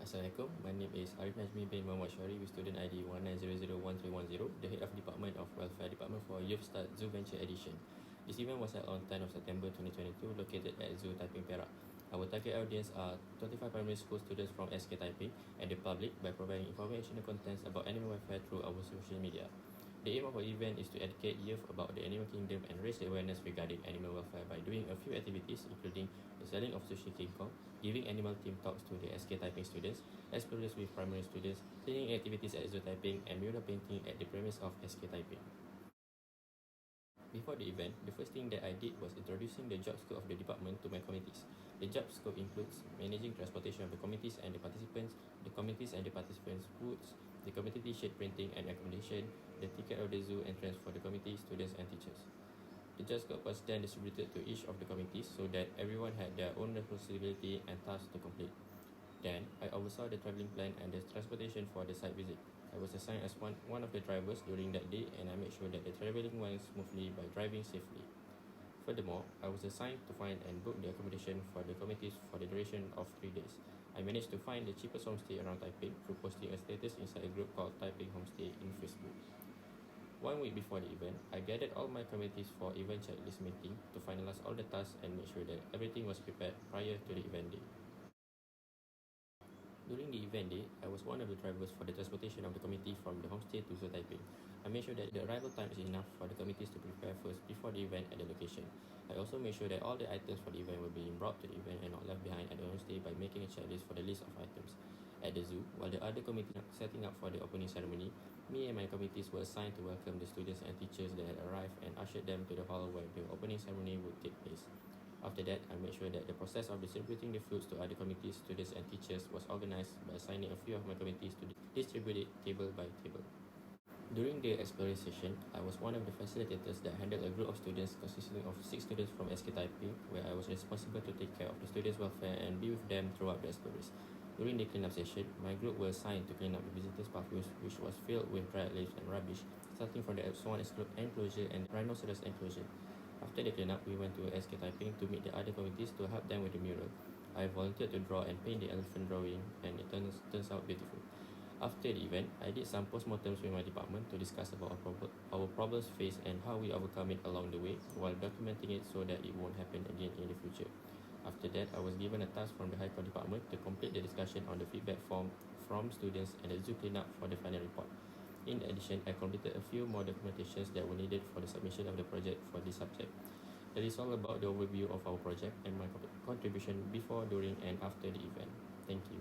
Assalamualaikum, my name is Arif Najmi bin Muhammad Syari with student ID 19001310, the head of Department of Welfare Department for Youth Start Zoo Venture Edition. This event was held on 10th of September 2022, located at Zoo Taiping Perak. Our target audience are 25 primary school students from SK Taiping and the public by providing informational contents about animal welfare through our social media. The aim of our event is to educate youth about the animal kingdom and raise awareness regarding animal welfare by doing a few activities including the selling of sushi King Kong, giving animal team talks to the SK Taiping students, explorers with primary students, cleaning activities at Zoo Taiping, and mural painting at the premise of SK Taiping. Before the event, the first thing that I did was introducing the job scope of the department to my committees. The job scope includes managing transportation of the committees and the participants, the committees and the participants' foods, the committee t-shirt printing and accommodation, the ticket of the zoo entrance for the committee, students and teachers. The job scope was then distributed to each of the committees so that everyone had their own responsibility and tasks to complete. Then, I oversaw the travelling plan and the transportation for the site visit. I was assigned as one of the drivers during that day and I made sure that the travelling went smoothly by driving safely. Furthermore, I was assigned to find and book the accommodation for the committees for the duration of 3 days. I managed to find the cheapest homestay around Taiping through posting a status inside a group called Taiping Homestay in Facebook. 1 week before the event, I gathered all my committees for event checklist meeting to finalize all the tasks and make sure that everything was prepared prior to the event day. During the event day, I was one of the drivers for the transportation of the committee from the homestay to Zoo Taiping. I made sure that the arrival time is enough for the committees to prepare first before the event at the location. I also made sure that all the items for the event were being brought to the event and not left behind at the homestay by making a checklist for the list of items. At the zoo, while the other committees were setting up for the opening ceremony, me and my committees were assigned to welcome the students and teachers that had arrived and ushered them to the hall where the opening ceremony would take place. After that, I made sure that the process of distributing the fruits to other committees, students and teachers was organized by assigning a few of my committees to distribute it table by table. During the exploring session, I was one of the facilitators that handled a group of students consisting of 6 students from SK Taiping, where I was responsible to take care of the students' welfare and be with them throughout the explorers. During the cleanup session, my group was assigned to clean up the visitors' pathways, which was filled with dried leaves and rubbish, starting from the swan enclosure and rhinoceros enclosure. After the cleanup, we went to SK Taiping to meet the other committees to help them with the mural. I volunteered to draw and paint the elephant drawing, and it turns out beautiful. After the event, I did some postmortems with my department to discuss about our problems faced and how we overcome it along the way, while documenting it so that it won't happen again in the future. After that, I was given a task from the High Court Department to complete the discussion on the feedback form from students and the zoo cleanup for the final report. In addition, I completed a few more documentations that were needed for the submission of the project for this subject. That is all about the overview of our project and my contribution before, during and after the event. Thank you.